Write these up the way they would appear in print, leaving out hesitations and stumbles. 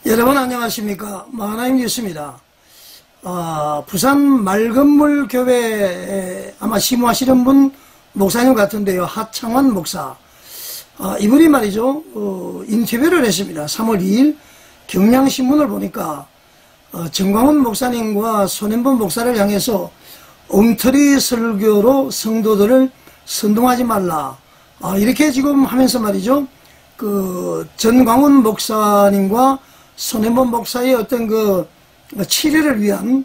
여러분 안녕하십니까. 하나님 뉴스입니다. 부산 말건물 교회에 아마 시무하시는 분 목사님 같은데요. 하창환 목사. 이분이 말이죠. 인터뷰를 했습니다. 3월 2일 경향신문을 보니까 정광훈 목사님과 손현범 목사를 향해서 엉터리 설교로 성도들을 선동하지 말라. 이렇게 지금 하면서 말이죠. 전광훈 목사님과 손현범 목사의 어떤 치료를 위한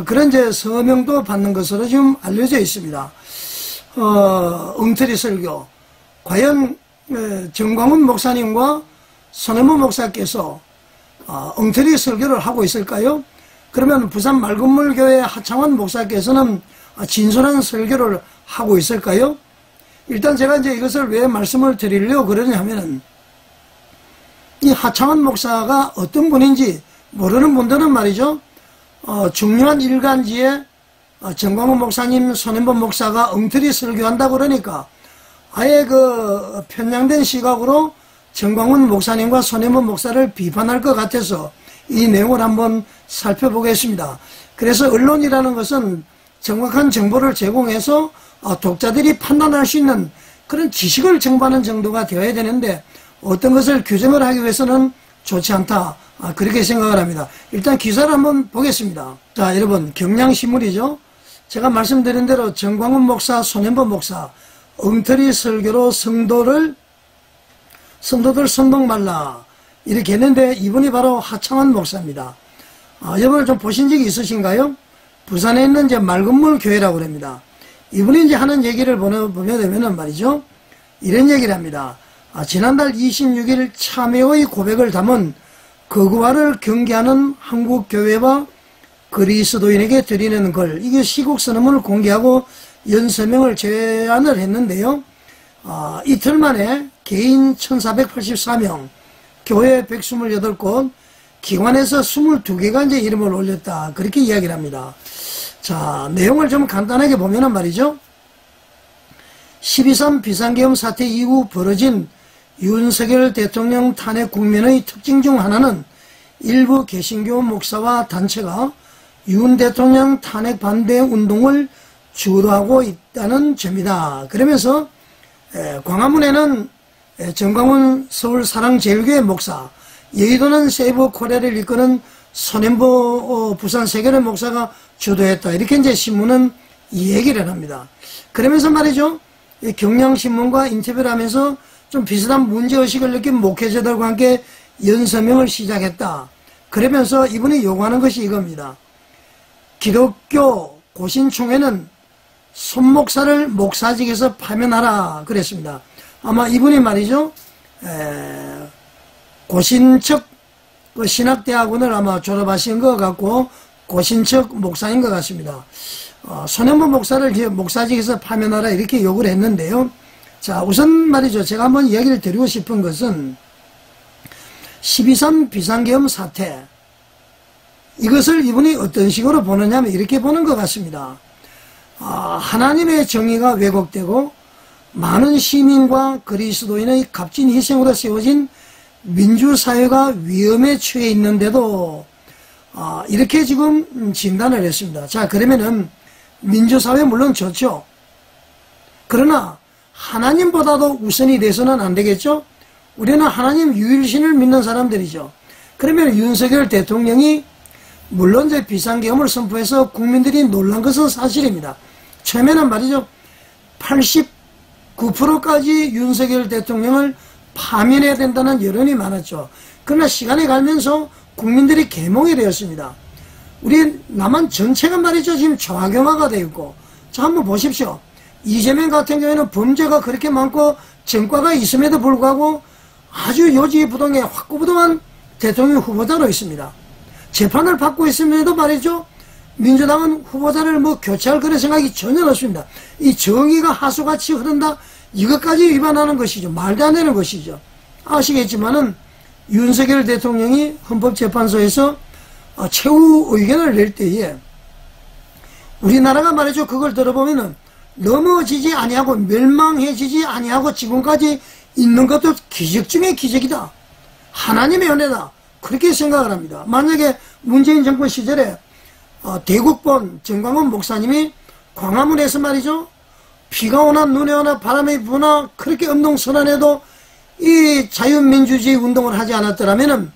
그런 이제 서명도 받는 것으로 지금 알려져 있습니다. 엉터리 설교. 과연 정광훈 목사님과 손현범 목사께서 엉터리 설교를 하고 있을까요? 그러면 부산 말건물교회 하창환 목사께서는 진솔한 설교를 하고 있을까요? 일단 제가 이제 이것을 왜 말씀을 드리려고 그러냐면은 이 하창환 목사가 어떤 분인지 모르는 분들은 말이죠. 중요한 일간지에 정광훈 목사님, 손현범 목사가 엉터리 설교한다고 그러니까 아예 편향된 시각으로 정광훈 목사님과 손현범 목사를 비판할 것 같아서 이 내용을 한번 살펴보겠습니다. 그래서 언론이라는 것은 정확한 정보를 제공해서 독자들이 판단할 수 있는 그런 지식을 정보하는 정도가 되어야 되는데 어떤 것을 규정을 하기 위해서는 좋지 않다. 그렇게 생각을 합니다. 일단 기사를 한번 보겠습니다. 자, 여러분 경향신문이죠. 제가 말씀드린 대로 정광훈 목사, 손현범 목사 엉터리 설교로 성도들 선동 말라 이렇게 했는데 이분이 바로 하창환 목사입니다. 여러분 좀 보신 적이 있으신가요? 부산에 있는 이제 말건물 교회라고 합니다. 이분이 이제 하는 얘기를 보게 되면은 말이죠. 이런 얘기를 합니다. 지난달 26일 참회의 고백을 담은 거구화를 경계하는 한국교회와 그리스도인에게 드리는 글, 이게 시국선언문을 공개하고 연서명을 제안을 했는데요. 이틀 만에 개인 1484명, 교회 128곳, 기관에서 22개가 이제 이름을 올렸다. 그렇게 이야기를 합니다. 자, 내용을 좀 간단하게 보면은 말이죠. 12.3 비상계엄 사태 이후 벌어진 윤석열 대통령 탄핵 국면의 특징 중 하나는 일부 개신교 목사와 단체가 윤 대통령 탄핵 반대 운동을 주도하고 있다는 점이다. 그러면서 광화문에는 정광훈 서울사랑제일교회 목사, 여의도는 세이브 코리아를 이끄는 손현보 부산 세계회 목사가 주도했다. 이렇게 이제 신문은 이 얘기를 합니다. 그러면서 말이죠. 경향신문과 인터뷰를 하면서 좀 비슷한 문제의식을 느낀 목회자들과 함께 연서명을 시작했다. 그러면서 이분이 요구하는 것이 이겁니다. 기독교 고신총회는 손목사를 목사직에서 파면하라 그랬습니다. 아마 이분이 말이죠. 고신척 신학대학원을 아마 졸업하신 것 같고 고신척 목사인 것 같습니다. 손현범 목사를 목사직에서 파면하라 이렇게 요구를 했는데요. 자, 우선 말이죠. 제가 한번 이야기를 드리고 싶은 것은 12.3 비상계엄 사태, 이것을 이분이 어떤 식으로 보느냐 하면 이렇게 보는 것 같습니다. 하나님의 정의가 왜곡되고 많은 시민과 그리스도인의 값진 희생으로 세워진 민주사회가 위험에 처해 있는데도 이렇게 지금 진단을 했습니다. 자, 그러면은 민주사회 물론 좋죠. 그러나 하나님보다도 우선이 돼서는 안 되겠죠. 우리는 하나님 유일신을 믿는 사람들이죠. 그러면 윤석열 대통령이 물론 이제 비상계엄을 선포해서 국민들이 놀란 것은 사실입니다. 처음에는 말이죠. 89%까지 윤석열 대통령을 파면해야 된다는 여론이 많았죠. 그러나 시간이 가면서 국민들이 계몽이 되었습니다. 우리 남한 전체가 말이죠. 지금 좌경화가 되어 있고, 자, 한번 보십시오. 이재명 같은 경우에는 범죄가 그렇게 많고 전과가 있음에도 불구하고 아주 요지부동의 확고부동한 대통령 후보자로 있습니다. 재판을 받고 있음에도 말이죠. 민주당은 후보자를 교체할 그런 생각이 전혀 없습니다. 이 정의가 하수같이 흐른다, 이것까지 위반하는 것이죠. 말도 안 되는 것이죠. 아시겠지만은 윤석열 대통령이 헌법재판소에서 최후 의견을 낼 때에 우리나라가 말이죠. 그걸 들어보면은 넘어지지 아니하고 멸망해지지 아니하고 지금까지 있는 것도 기적 중의 기적이다. 하나님의 은혜다. 그렇게 생각을 합니다. 만약에 문재인 정권 시절에 대국본 정광훈 목사님이 광화문에서 말이죠, 비가 오나 눈이 오나 바람이 부나 그렇게 엄동선언해도 이 자유민주주의 운동을 하지 않았더라면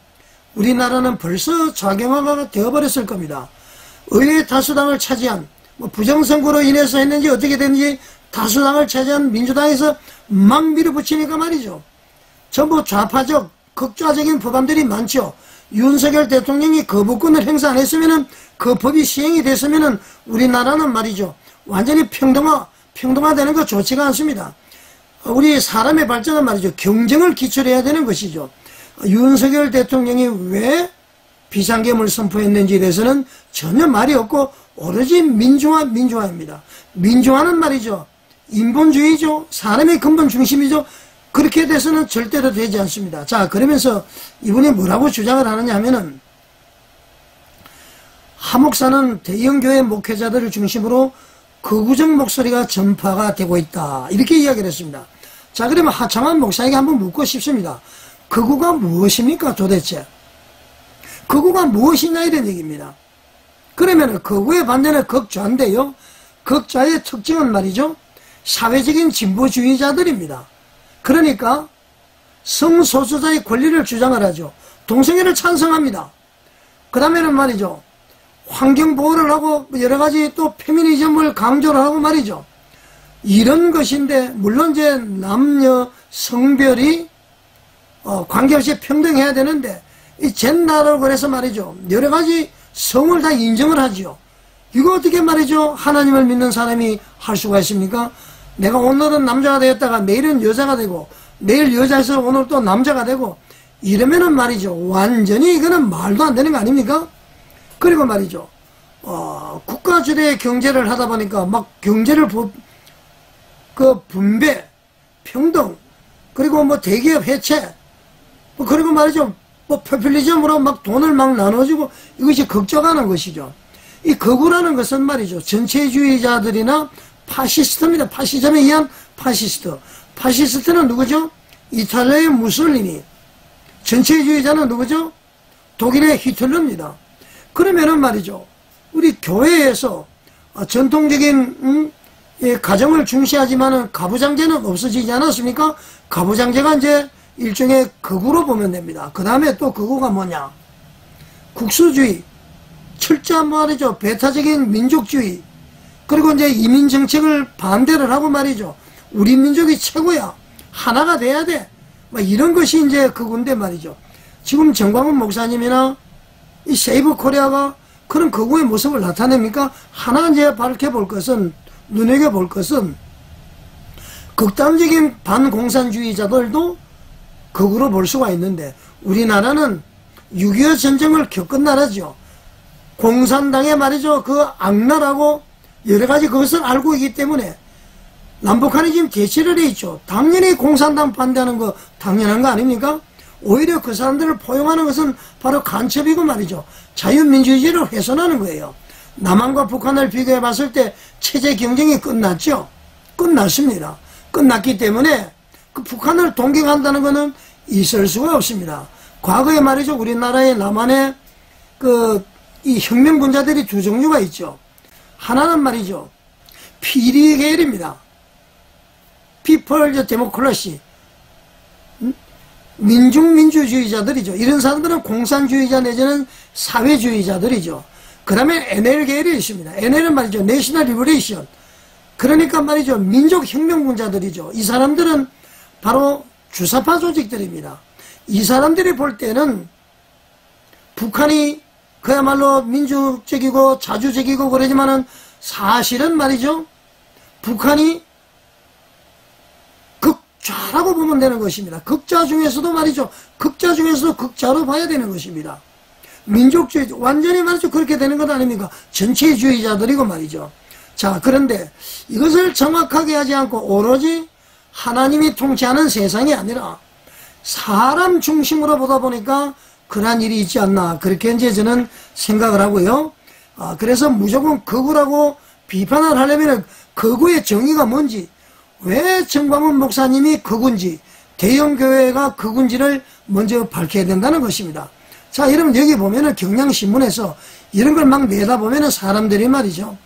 우리나라는 벌써 좌경화가 되어버렸을 겁니다. 의회 다수당을 차지한, 부정선거로 인해서 했는지 어떻게 됐는지 다수당을 차지한 민주당에서 막 밀어붙이니까 말이죠, 전부 좌파적 극좌적인 법안들이 많죠. 윤석열 대통령이 거부권을 행사 안 했으면은, 그 법이 시행이 됐으면은 우리나라는 말이죠, 완전히 평등화되는 거 좋지가 않습니다. 우리 사람의 발전은 말이죠, 경쟁을 기초로 해야 되는 것이죠. 윤석열 대통령이 왜 비상계엄을 선포했는지에 대해서는 전혀 말이 없고 오로지 민주화입니다. 민주화는 말이죠, 인본주의죠. 사람의 근본 중심이죠. 그렇게 돼서는 절대로 되지 않습니다. 자, 그러면서 이분이 뭐라고 주장을 하느냐 하면은, 하 목사는 대형교회 목회자들을 중심으로 극우적 목소리가 전파가 되고 있다, 이렇게 이야기를 했습니다. 자, 그러면 하창환 목사에게 한번 묻고 싶습니다. 극우가 무엇입니까 도대체? 극우가 무엇이냐 이런 얘기입니다. 그러면 극우의 반대는 극좌인데요, 극좌의 특징은 말이죠, 사회적인 진보주의자들입니다. 그러니까 성소수자의 권리를 주장을 하죠. 동성애를 찬성합니다. 그 다음에는 말이죠, 환경보호를 하고 여러가지 또 페미니즘을 강조를 하고 말이죠. 이런 것인데, 물론 이제 남녀 성별이 관계없이 평등해야 되는데, 이 젠더라고 그래서 말이죠, 여러가지 성을 다 인정을 하죠. 이거 어떻게 말이죠, 하나님을 믿는 사람이 할 수가 있습니까? 내가 오늘은 남자가 되었다가 내일은 여자가 되고, 내일 여자에서 오늘 또 남자가 되고, 이러면은 말이죠, 완전히 이거는 말도 안 되는 거 아닙니까? 그리고 말이죠, 국가 주도의 경제를 하다 보니까 막 경제를 분배, 평등, 그리고 뭐 대기업 해체, 그리고 말이죠, 포퓰리즘으로 막 돈을 막 나눠주고, 이것이 극적하는 것이죠. 이 극우라는 것은 말이죠, 전체주의자들이나 파시스트입니다. 파시즘에 의한 파시스트. 파시스트는 누구죠? 이탈리아의 무솔리니. 전체주의자는 누구죠? 독일의 히틀러입니다. 그러면은 말이죠, 우리 교회에서 전통적인 가정을 중시하지만은 가부장제는 없어지지 않았습니까? 가부장제가 이제 일종의 극우로 보면 됩니다. 그 다음에 또 극우가 뭐냐? 국수주의, 철저한 말이죠, 배타적인 민족주의, 그리고 이제 이민 정책을 반대를 하고 말이죠, 우리 민족이 최고야, 하나가 돼야 돼, 막 이런 것이 이제 극우인데 말이죠. 지금 정광훈 목사님이나 이 세이브 코리아가 그런 극우의 모습을 나타냅니까? 하나 이제 밝혀볼 것은, 눈여겨볼 것은, 극단적인 반공산주의자들도 극우로 볼 수가 있는데, 우리나라는 6.25 전쟁을 겪은 나라죠. 공산당의 말이죠, 그 악랄하고 여러가지 그것을 알고 있기 때문에 남북한이 지금 대치를 해 있죠. 당연히 공산당 반대하는 거 당연한 거 아닙니까? 오히려 그 사람들을 포용하는 것은 바로 간첩이고 말이죠, 자유민주주의를 훼손하는 거예요. 남한과 북한을 비교해 봤을 때 체제 경쟁이 끝났죠. 끝났습니다. 끝났기 때문에 그 북한을 동경한다는 것은 있을 수가 없습니다. 과거에 말이죠, 우리나라의 남한의 이 혁명군자들이 두 종류가 있죠. 하나는 말이죠, 피리 계열입니다. 피플 데모크라시, 민중민주주의자들이죠. 이런 사람들은 공산주의자 내지는 사회주의자들이죠. 그 다음에 NL 계열이 있습니다. NL은 말이죠, 내셔널 리버레이션, 그러니까 말이죠, 민족혁명군자들이죠. 이 사람들은 바로 주사파 조직들입니다. 이 사람들이 볼 때는 북한이 그야말로 민주적이고 자주적이고 그러지만은 사실은 말이죠, 북한이 극좌라고 보면 되는 것입니다. 극좌 중에서도 말이죠, 극좌 중에서도 극좌로 봐야 되는 것입니다. 민족주의, 완전히 말이죠, 그렇게 되는 것 아닙니까? 전체주의자들이고 말이죠. 자, 그런데 이것을 정확하게 하지 않고 오로지 하나님이 통치하는 세상이 아니라 사람 중심으로 보다 보니까 그러한 일이 있지 않나, 그렇게 이제 저는 생각을 하고요. 그래서 무조건 극우라고 비판을 하려면 극우의 정의가 뭔지, 왜 정광훈 목사님이 극우인지, 대형교회가 극우인지를 먼저 밝혀야 된다는 것입니다. 자, 여러분 여기 보면은 경향신문에서 이런 걸 막 내다보면은 사람들이 말이죠.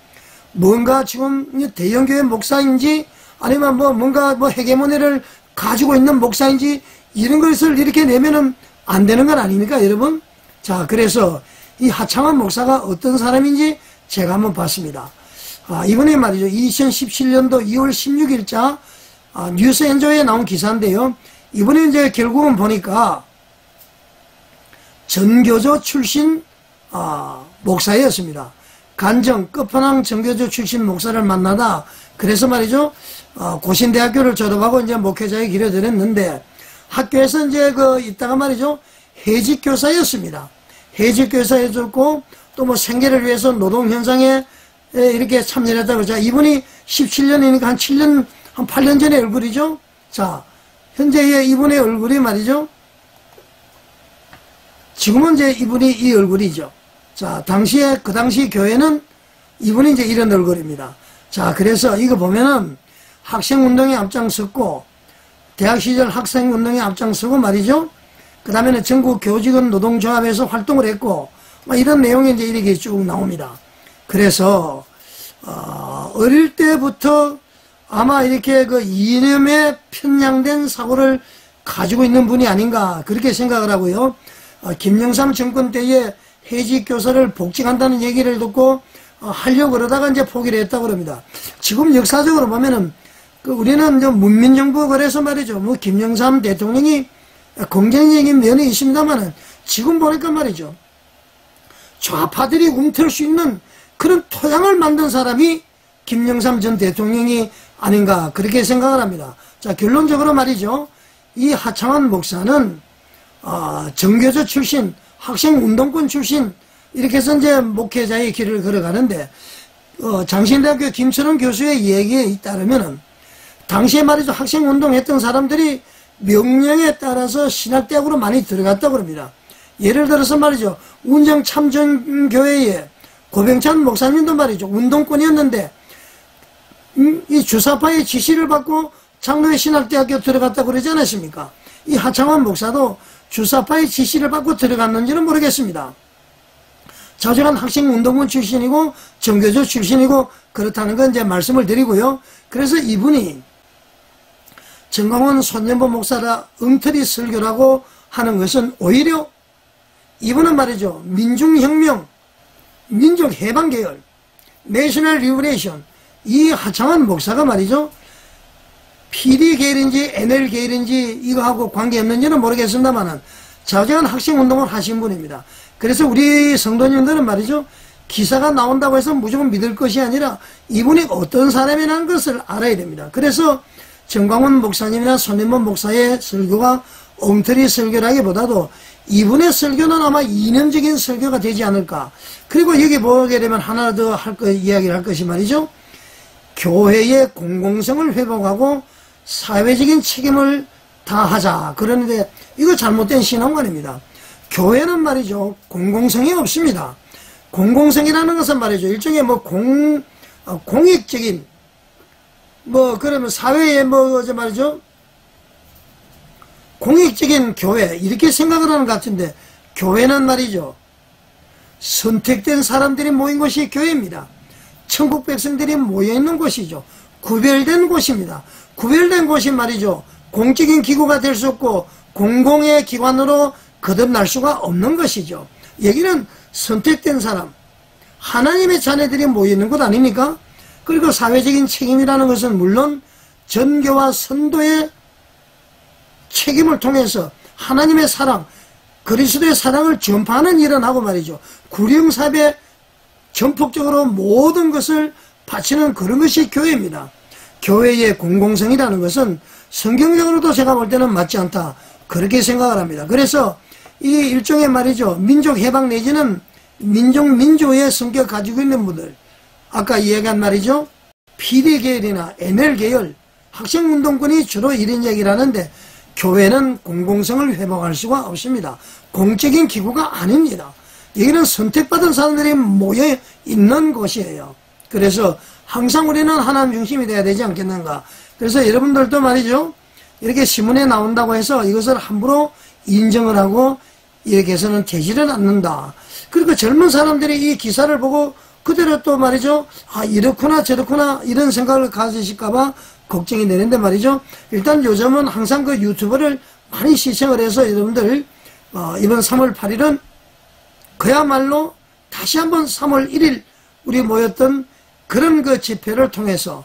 뭔가 지금 대형교회 목사인지 아니면 뭔가 헤게모니를 가지고 있는 목사인지 이런 것을 이렇게 내면은 안 되는 건 아닙니까, 여러분? 자, 그래서 이 하창원 목사가 어떤 사람인지 제가 한번 봤습니다. 이번에 말이죠. 2017년도 2월 16일자 뉴스엔저에 나온 기사인데요. 이번에 이제 결국은 보니까 전교조 출신 목사였습니다. 간정 끝판왕 전교조 출신 목사를 만나다 그래서 말이죠. 고신대학교를 졸업하고 이제 목회자의 길을 들였는데 학교에서 이제 있다가 말이죠. 해직교사였습니다. 해직교사였고 또 뭐 생계를 위해서 노동 현장에 이렇게 참여했다고 그러죠. 이분이 17년이니까 한 7년, 한 8년 전의 얼굴이죠. 자, 현재의 이분의 얼굴이 말이죠. 지금은 이제 이분이 이 얼굴이죠. 자, 그 당시 교회는 이분이 이제 이런 얼굴입니다. 자, 그래서 이거 보면은 학생운동에 앞장섰고, 대학 시절 학생운동에 앞장서고 말이죠. 그 다음에는 전국 교직원 노동조합에서 활동을 했고, 이런 내용이 이제 이렇게 쭉 나옵니다. 그래서, 어릴 때부터 아마 이렇게 이념에 편향된 사고를 가지고 있는 분이 아닌가, 그렇게 생각을 하고요. 김영삼 정권 때에 해직교사를 복직한다는 얘기를 듣고, 하려고 그러다가 이제 포기를 했다고 그럽니다. 지금 역사적으로 보면은, 우리는 문민정부 그래서 말이죠. 김영삼 대통령이 긍정적인 면이 있습니다만은, 지금 보니까 말이죠. 좌파들이 움틀 수 있는 그런 토양을 만든 사람이 김영삼 전 대통령이 아닌가, 그렇게 생각을 합니다. 자, 결론적으로 말이죠. 이 하창원 목사는, 정교조 출신, 학생운동권 출신, 이렇게 해서 이제 목회자의 길을 걸어가는데, 장신대학교 김철원 교수의 얘기에 따르면은, 당시에 말이죠. 학생운동 했던 사람들이 명령에 따라서 신학대학으로 많이 들어갔다고 합니다. 예를 들어서 말이죠. 운정참전교회에 고병찬 목사님도 말이죠. 운동권이었는데, 이 주사파의 지시를 받고 장로회 신학대학교 들어갔다고 그러지 않았습니까? 이 하창원 목사도 주사파의 지시를 받고 들어갔는지는 모르겠습니다. 자주간 학생운동권 출신이고 정교조 출신이고 그렇다는 건 이제 말씀을 드리고요. 그래서 이분이 정광훈 손연보 목사라 엉터리 설교라고 하는 것은 오히려 이분은 말이죠. 민중혁명, 민족해방계열, 내셔널 리버레이션, 이 하창원 목사가 말이죠. PD 계열인지 NL 계열인지 이거하고 관계없는지는 모르겠습니다만은 자주간 학생운동을 하신 분입니다. 그래서 우리 성도님들은 말이죠. 기사가 나온다고 해서 무조건 믿을 것이 아니라 이분이 어떤 사람이라는 것을 알아야 됩니다. 그래서 정광훈 목사님이나 손인범 목사의 설교가 엉터리 설교라기보다도 이분의 설교는 아마 이념적인 설교가 되지 않을까. 그리고 여기 보게 되면 하나 더 이야기를 할 것이 말이죠. 교회의 공공성을 회복하고 사회적인 책임을 다하자. 그런데 이거 잘못된 신앙관입니다. 교회는 말이죠. 공공성이 없습니다. 공공성이라는 것은 말이죠. 일종의 공익적인 그러면 사회에 말이죠. 공익적인 교회 이렇게 생각을 하는 것 같은데 교회는 말이죠. 선택된 사람들이 모인 곳이 교회입니다. 천국 백성들이 모여있는 곳이죠. 구별된 곳입니다. 구별된 곳이 말이죠. 공적인 기구가 될 수 없고 공공의 기관으로 거듭날 수가 없는 것이죠. 여기는 선택된 사람, 하나님의 자녀들이 모여있는 곳 아닙니까? 그리고 사회적인 책임이라는 것은 물론 전교와 선도의 책임을 통해서 하나님의 사랑, 그리스도의 사랑을 전파하는 일을 하고 말이죠. 구령사배 전폭적으로 모든 것을 바치는 그런 것이 교회입니다. 교회의 공공성이라는 것은 성경적으로도 제가 볼 때는 맞지 않다. 그렇게 생각을 합니다. 그래서 이 일종의 말이죠. 민족해방 내지는 민족민주의 성격 가지고 있는 분들, 아까 이야기한 말이죠. PD계열이나 NL계열, 학생운동권이 주로 이런 얘기를 하는데 교회는 공공성을 회복할 수가 없습니다. 공적인 기구가 아닙니다. 여기는 선택받은 사람들이 모여 있는 곳이에요. 그래서 항상 우리는 하나님 중심이 돼야 되지 않겠는가. 그래서 여러분들도 말이죠. 이렇게 신문에 나온다고 해서 이것을 함부로 인정을 하고 이렇게 해서는 되지는 않는다. 그러니까 젊은 사람들이 이 기사를 보고 그대로 또 말이죠. 아, 이렇구나 저렇구나 이런 생각을 가지실까봐 걱정이 되는데 말이죠. 일단 요즘은 항상 그 유튜브를 많이 시청을 해서 여러분들 이번 3월 8일은 그야말로 다시 한번 3월 1일 우리 모였던 그런 그 집회를 통해서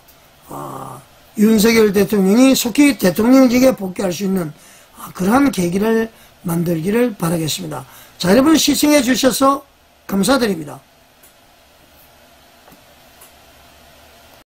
윤석열 대통령이 속히 대통령직에 복귀할 수 있는 그러한 계기를 만들기를 바라겠습니다. 자, 여러분 시청해 주셔서 감사드립니다.